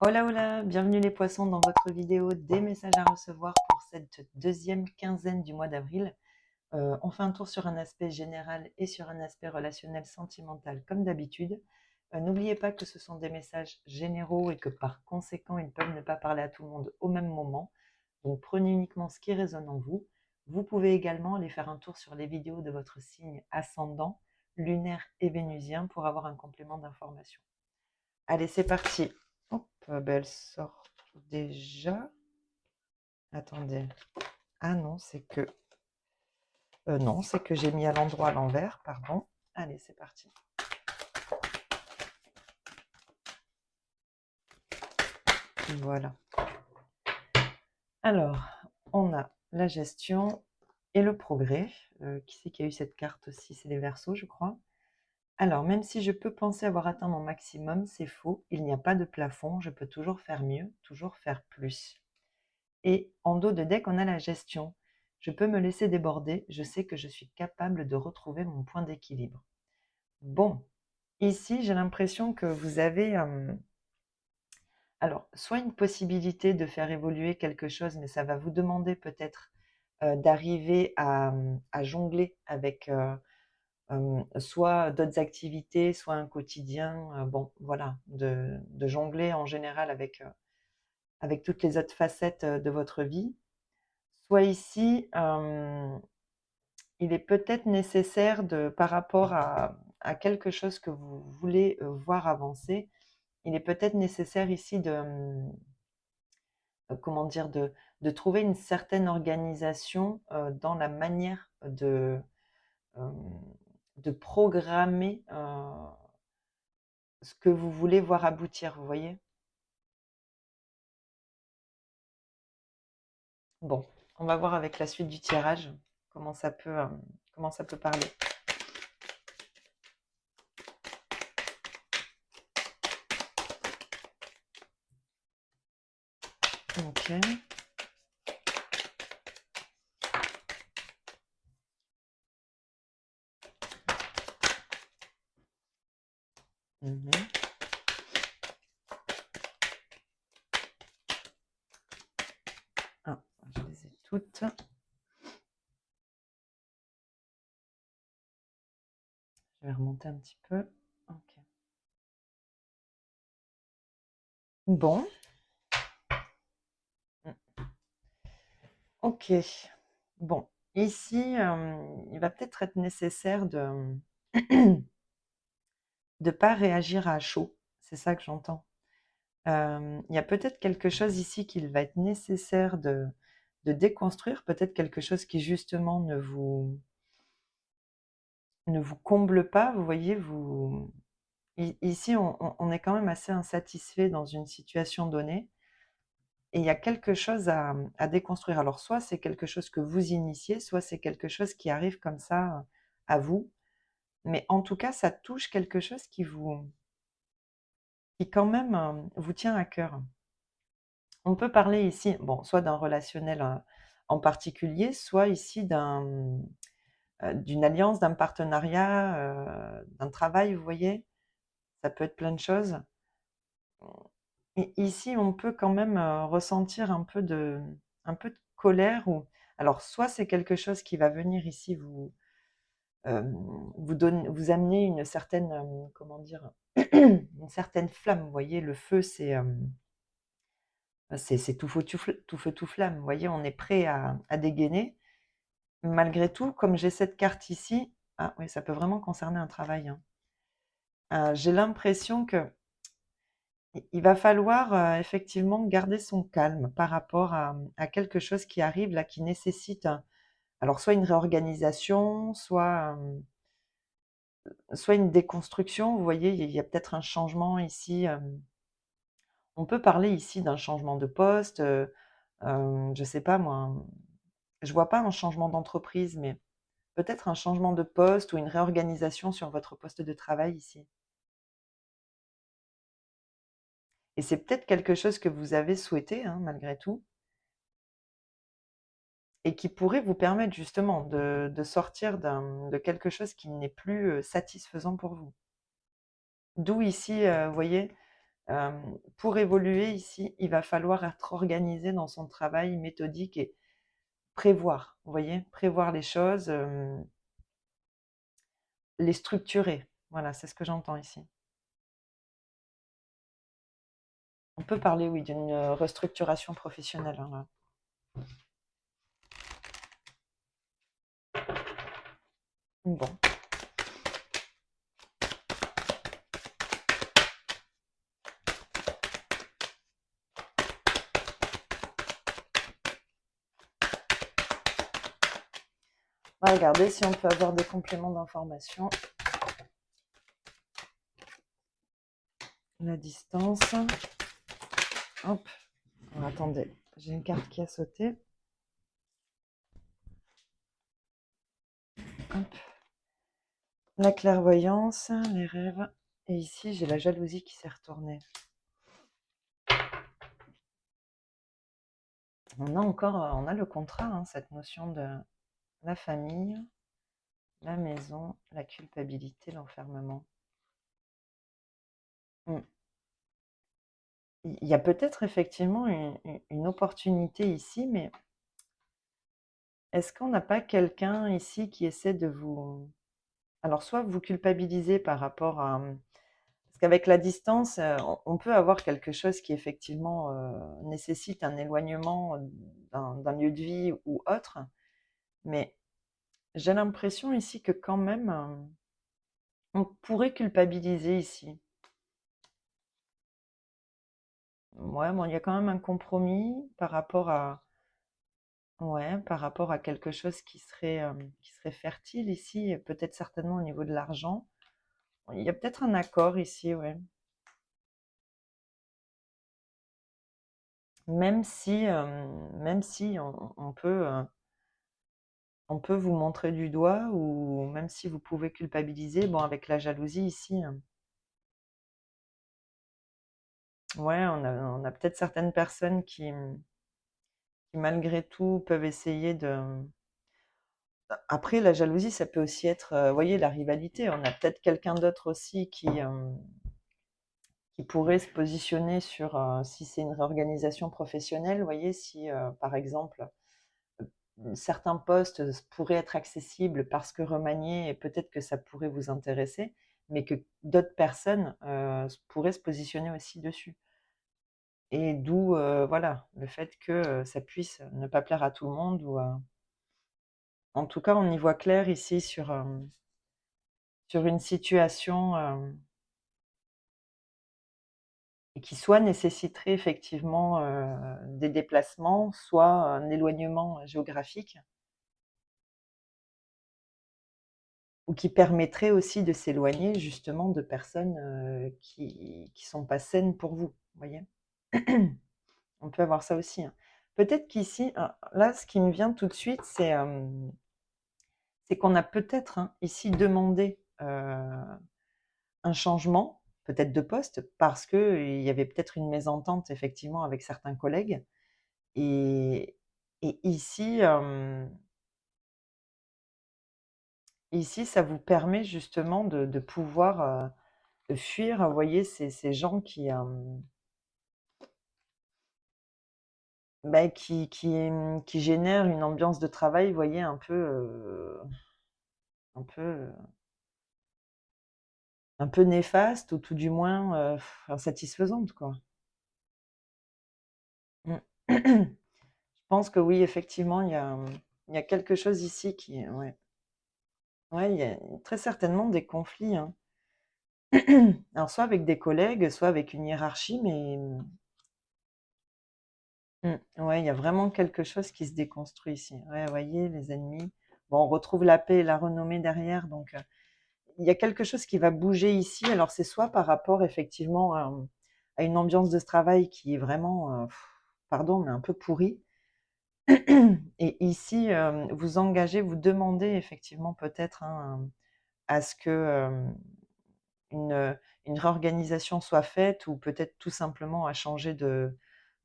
Hola hola, bienvenue les poissons dans votre vidéo des messages à recevoir pour cette deuxième quinzaine du mois d'avril. On fait un tour sur un aspect général et sur un aspect relationnel sentimental comme d'habitude. N'oubliez pas que ce sont des messages généraux et que par conséquent ils peuvent ne pas parler à tout le monde au même moment. Donc prenez uniquement ce qui résonne en vous. Vous pouvez également aller faire un tour sur les vidéos de votre signe ascendant, lunaire et vénusien pour avoir un complément d'information. Allez, c'est parti. Hop, ben elle sort déjà. Attendez. Ah non, c'est que... non, c'est que j'ai mis à l'endroit à l'envers, pardon. Allez, c'est parti. Voilà. Alors, on a la gestion et le progrès. Qui c'est qui a eu cette carte aussi? C'est les Verseaux, je crois. Alors, même si je peux penser avoir atteint mon maximum, c'est faux. Il n'y a pas de plafond. Je peux toujours faire mieux, toujours faire plus. Et en dos de deck, on a la gestion. Je peux me laisser déborder. Je sais que je suis capable de retrouver mon point d'équilibre. Bon, ici, j'ai l'impression que vous avez... alors, soit une possibilité de faire évoluer quelque chose, mais ça va vous demander peut-être d'arriver à jongler avec soit d'autres activités, soit un quotidien. Bon, voilà, de jongler en général avec toutes les autres facettes de votre vie. Soit ici, il est peut-être nécessaire par rapport à quelque chose que vous voulez voir avancer, il est peut-être nécessaire ici comment dire, de trouver une certaine organisation dans la manière euh, de programmer ce que vous voulez voir aboutir, vous voyez? Bon, on va voir avec la suite du tirage comment ça peut parler. Ok. Mhm. Ah, je les ai toutes. Je vais remonter un petit peu. Ok. Bon. Ok. Bon. Ici, il va peut-être être nécessaire de ne pas réagir à chaud. C'est ça que j'entends. Il y a peut-être quelque chose ici qu'il va être nécessaire de déconstruire, peut-être quelque chose qui justement ne vous comble pas. Vous voyez, ici, on est quand même assez insatisfait dans une situation donnée. Et il y a quelque chose à déconstruire. Alors, soit c'est quelque chose que vous initiez, soit c'est quelque chose qui arrive comme ça à vous. Mais en tout cas, ça touche quelque chose qui quand même vous tient à cœur. On peut parler ici, bon, soit d'un relationnel en particulier, soit ici d'une alliance, d'un partenariat, d'un travail, vous voyez. Ça peut être plein de choses. Et ici, on peut quand même ressentir un peu de colère. Alors, soit c'est quelque chose qui va venir ici euh, vous amener une certaine, comment dire, une certaine flamme. Vous voyez, le feu, c'est tout feu, tout feu, tout flamme. Vous voyez, on est prêt à dégainer. Malgré tout, comme j'ai cette carte ici, ah oui, ça peut vraiment concerner un travail, hein. J'ai l'impression que il va falloir effectivement garder son calme par rapport à quelque chose qui arrive là, qui nécessite alors soit une réorganisation, soit une déconstruction. Vous voyez, il y a peut-être un changement ici. On peut parler ici d'un changement de poste. Je sais pas moi. Je vois pas un changement d'entreprise, mais peut-être un changement de poste ou une réorganisation sur votre poste de travail ici. Et c'est peut-être quelque chose que vous avez souhaité, hein, malgré tout, et qui pourrait vous permettre justement de sortir de quelque chose qui n'est plus satisfaisant pour vous. D'où ici, vous voyez, Pour évoluer ici, il va falloir être organisé dans son travail, méthodique et prévoir, vous voyez? Prévoir les choses, les structurer. Voilà, c'est ce que j'entends ici. On peut parler, oui, d'une restructuration professionnelle, hein, là. Bon, on va regarder si on peut avoir des compléments d'information. La distance. Hop. Alors, attendez, j'ai une carte qui a sauté. Hop. La clairvoyance, les rêves. Et ici, j'ai la jalousie qui s'est retournée. On a encore, on a le contrat, hein, cette notion de la famille, la maison, la culpabilité, l'enfermement. Il y a peut-être effectivement une opportunité ici, mais est-ce qu'on n'a pas quelqu'un ici qui essaie de vous... Alors, soit vous culpabilisez par rapport à... Parce qu'avec la distance, on peut avoir quelque chose qui effectivement nécessite un éloignement d'un lieu de vie ou autre, mais j'ai l'impression ici que quand même, on pourrait culpabiliser ici. Ouais, bon, il y a quand même un compromis par rapport à, ouais, par rapport à quelque chose qui serait fertile ici, et peut-être certainement au niveau de l'argent. Il y a peut-être un accord ici, ouais. Même si on peut vous montrer du doigt, ou même si vous pouvez culpabiliser, bon, avec la jalousie ici, ouais, on a peut-être certaines personnes qui malgré tout peuvent essayer de... Après, la jalousie, ça peut aussi être, vous voyez, la rivalité. On a peut-être quelqu'un d'autre aussi qui pourrait se positionner sur, si c'est une réorganisation professionnelle, vous voyez, si par exemple, certains postes pourraient être accessibles parce que remaniés, et peut-être que ça pourrait vous intéresser, mais que d'autres personnes pourraient se positionner aussi dessus. Et d'où, voilà, le fait que ça puisse ne pas plaire à tout le monde, ou en tout cas, on y voit clair ici sur une situation et qui soit nécessiterait effectivement des déplacements, soit un éloignement géographique, ou qui permettrait aussi de s'éloigner justement de personnes qui sont pas saines pour vous, voyez? On peut avoir ça aussi, hein. Peut-être qu'ici, là, ce qui me vient tout de suite, c'est qu'on a peut-être, hein, ici demandé un changement, peut-être de poste, parce qu'il y avait peut-être une mésentente effectivement avec certains collègues. Et, et ici, ici, ça vous permet justement de pouvoir fuir, vous voyez, ces gens bah, qui génèrent une ambiance de travail, vous voyez, un peu, un peu néfaste, ou tout du moins insatisfaisante, quoi. Mm. Je pense que oui, effectivement, il y a quelque chose ici qui... Ouais, ouais, il y a très certainement des conflits, hein. Alors, soit avec des collègues, soit avec une hiérarchie, mais ouais, il y a vraiment quelque chose qui se déconstruit ici. Ouais, vous voyez, les ennemis. Bon, on retrouve la paix et la renommée derrière, donc il y a quelque chose qui va bouger ici. Alors, c'est soit par rapport effectivement à une ambiance de travail qui est vraiment, pardon, mais un peu pourrie. Et ici, vous engagez, vous demandez effectivement peut-être, hein, à ce que une, une réorganisation soit faite, ou peut-être tout simplement à changer de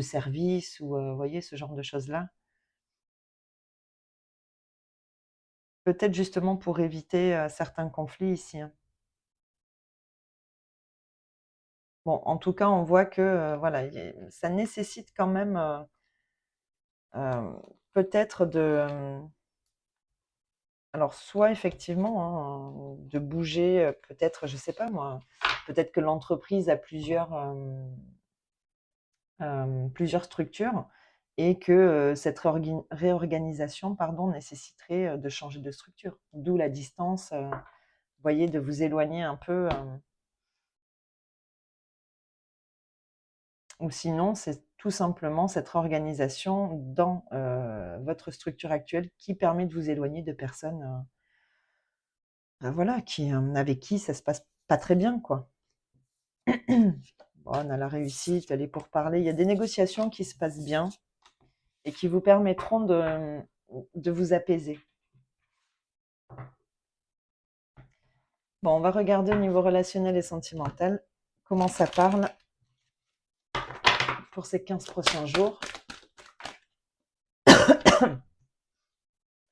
service, ou vous voyez, ce genre de choses-là. Peut-être justement pour éviter certains conflits ici, hein. Bon, en tout cas, on voit que, voilà, ça nécessite quand même, peut-être de, alors soit effectivement, hein, de bouger, peut-être, je sais pas moi, peut-être que l'entreprise a plusieurs structures et que, cette réorganisation, pardon, nécessiterait, de changer de structure. D'où la distance, vous voyez, de vous éloigner un peu, ou sinon, c'est tout simplement cette réorganisation dans, votre structure actuelle qui permet de vous éloigner de personnes, bah, voilà, avec qui ça se passe pas très bien, quoi. Bon, on a la réussite, les pourparlers, il y a des négociations qui se passent bien et qui vous permettront de vous apaiser. Bon, on va regarder au niveau relationnel et sentimental comment ça parle pour ces 15 prochains jours.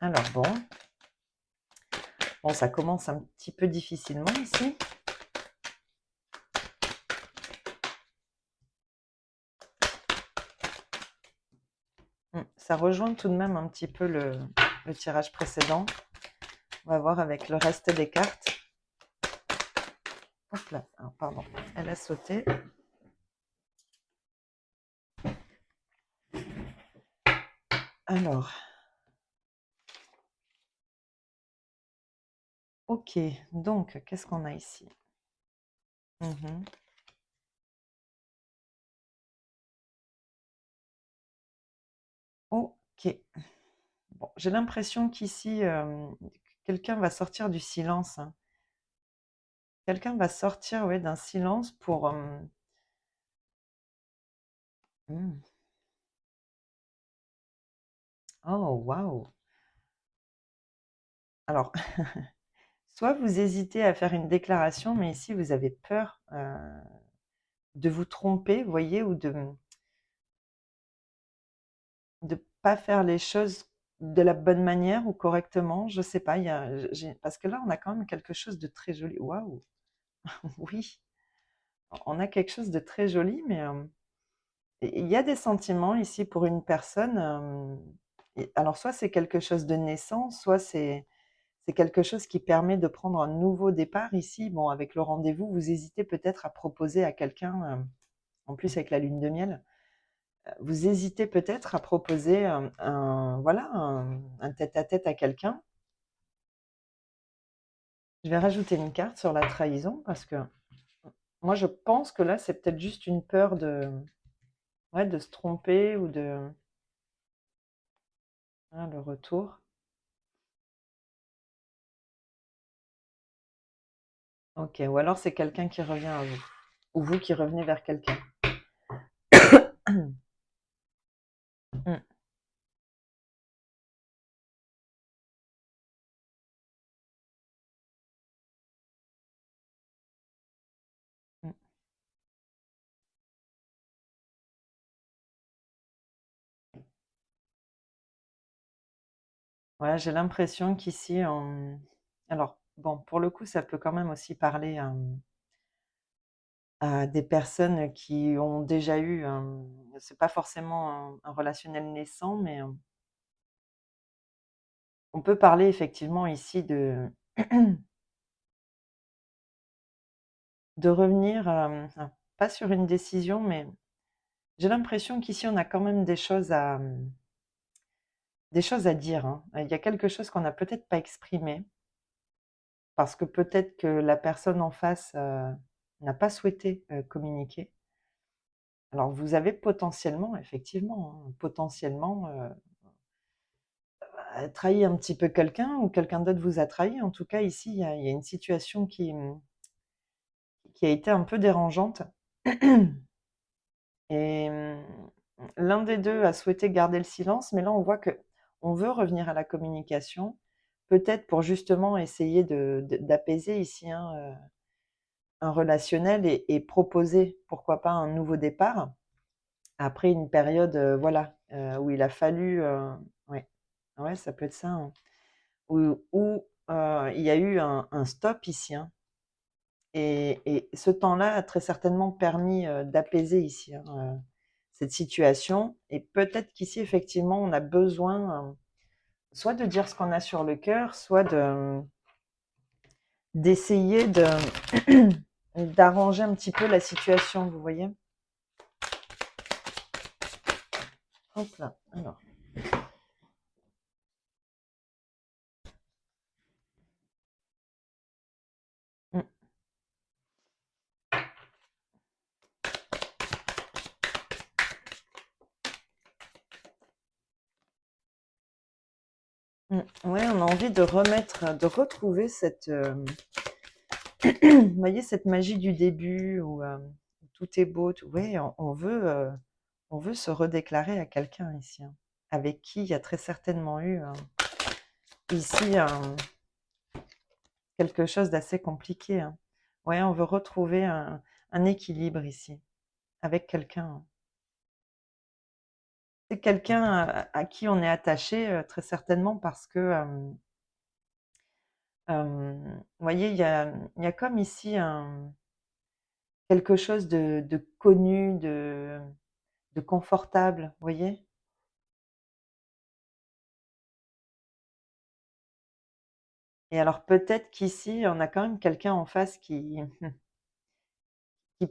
Alors bon, ça commence un petit peu difficilement ici. Ça rejoint tout de même un petit peu le tirage précédent. On va voir avec le reste des cartes. Hop là, ah, pardon, elle a sauté. Alors, ok, donc qu'est-ce qu'on a ici? Ok. Bon, j'ai l'impression qu'ici, quelqu'un va sortir du silence, hein. Quelqu'un va sortir, ouais, d'un silence pour... hmm. Oh, waouh! Alors, soit vous hésitez à faire une déclaration, mais ici, vous avez peur de vous tromper, vous voyez, ou de pas faire les choses de la bonne manière ou correctement. Je sais pas, parce que là, on a quand même quelque chose de très joli. Waouh! Oui, on a quelque chose de très joli, mais il y a des sentiments ici pour une personne. Alors, soit c'est quelque chose de naissant, soit c'est quelque chose qui permet de prendre un nouveau départ ici. Bon, avec le rendez-vous, vous hésitez peut-être à proposer à quelqu'un, en plus avec la lune de miel, vous hésitez peut-être à proposer voilà, un tête-à-tête à quelqu'un. Je vais rajouter une carte sur la trahison parce que moi, je pense que là, c'est peut-être juste une peur ouais, de se tromper ou de... Ah, le retour. Ok, ou alors c'est quelqu'un qui revient à vous. Ou vous qui revenez vers quelqu'un. Mm, mm. Ouais, j'ai l'impression qu'ici, alors, bon, pour le coup, ça peut quand même aussi parler à des personnes qui ont déjà eu c'est pas forcément un relationnel naissant, mais on peut parler effectivement ici de revenir, pas sur une décision, mais j'ai l'impression qu'ici, on a quand même des choses à dire, hein. Il y a quelque chose qu'on n'a peut-être pas exprimé. Parce que peut-être que la personne en face, n'a pas souhaité, communiquer. Alors vous avez potentiellement, effectivement, hein, potentiellement, trahi un petit peu quelqu'un ou quelqu'un d'autre vous a trahi. En tout cas, ici, il y a une situation qui a été un peu dérangeante et l'un des 2 a souhaité garder le silence, mais là, on voit que on veut revenir à la communication, peut-être pour justement essayer d'apaiser ici, hein, un relationnel et proposer, pourquoi pas, un nouveau départ après une période, voilà, où il a fallu, ouais, ouais, ça peut être ça, hein, où il y a eu un stop ici, hein. Et ce temps-là a très certainement permis d'apaiser ici hein, cette situation. Et peut-être qu'ici, effectivement, on a besoin soit de dire ce qu'on a sur le cœur, soit d'essayer d'arranger un petit peu la situation, vous voyez. Hop là, alors. Mm. Ouais, on a envie de retrouver cette, vous voyez, cette magie du début où tout est beau. Ouais, on veut se redéclarer à quelqu'un ici, hein, avec qui il y a très certainement eu ici quelque chose d'assez compliqué. Hein. Ouais, on veut retrouver un équilibre ici avec quelqu'un. Hein. C'est quelqu'un à qui on est attaché très certainement parce que, vous voyez, il y a comme ici quelque chose de connu, de confortable, vous voyez. Et alors peut-être qu'ici, on a quand même quelqu'un en face qui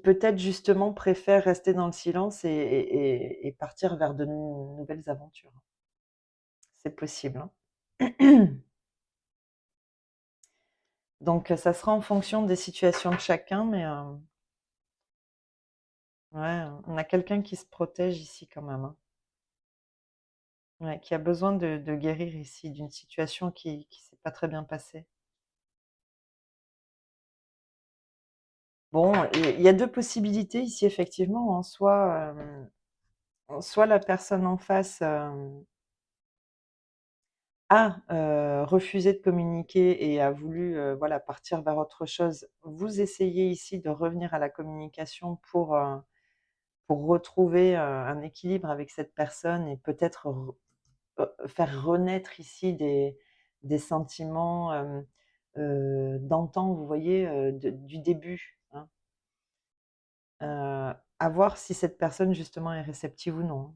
peut-être justement préfère rester dans le silence et partir vers de nouvelles aventures. C'est possible. Hein. Donc ça sera en fonction des situations de chacun, mais ouais, on a quelqu'un qui se protège ici quand même. Hein. Ouais, qui a besoin de guérir ici d'une situation qui s'est pas très bien passée. Bon, il y a 2 possibilités ici effectivement, hein. Soit la personne en face, a, refusé de communiquer et a voulu, voilà, partir vers autre chose. Vous essayez ici de revenir à la communication pour retrouver, un équilibre avec cette personne et peut-être faire renaître ici des sentiments, d'antan, vous voyez, du début, hein. À voir si cette personne justement est réceptive ou non, hein.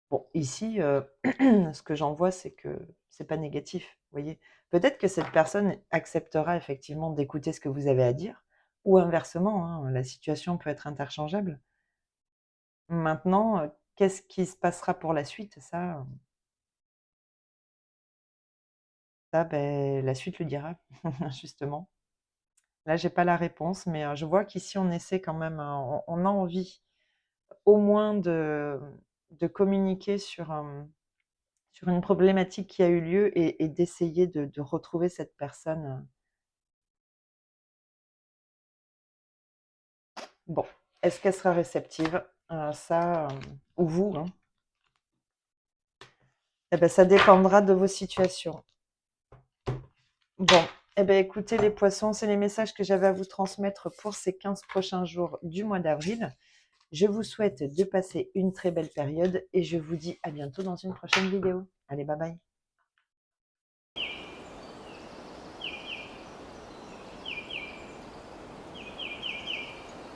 Bon, ici, ce que j'en vois, c'est que c'est pas négatif, vous voyez? Peut-être que cette personne acceptera effectivement d'écouter ce que vous avez à dire ou inversement, hein, la situation peut être interchangeable. Maintenant, qu'est-ce qui se passera pour la suite? Ça, beh, la suite le dira, justement. Là, j'ai pas la réponse, mais je vois qu'ici on essaie quand même, on a envie au moins de communiquer sur une problématique qui a eu lieu et d'essayer de retrouver cette personne, Bon, est-ce qu'elle sera réceptive? Ça, ou vous, hein? Eh ben, ça dépendra de vos situations. Bon, eh ben, écoutez les poissons, c'est les messages que j'avais à vous transmettre pour ces 15 prochains jours du mois d'avril. Je vous souhaite de passer une très belle période et je vous dis à bientôt dans une prochaine vidéo. Allez, bye bye.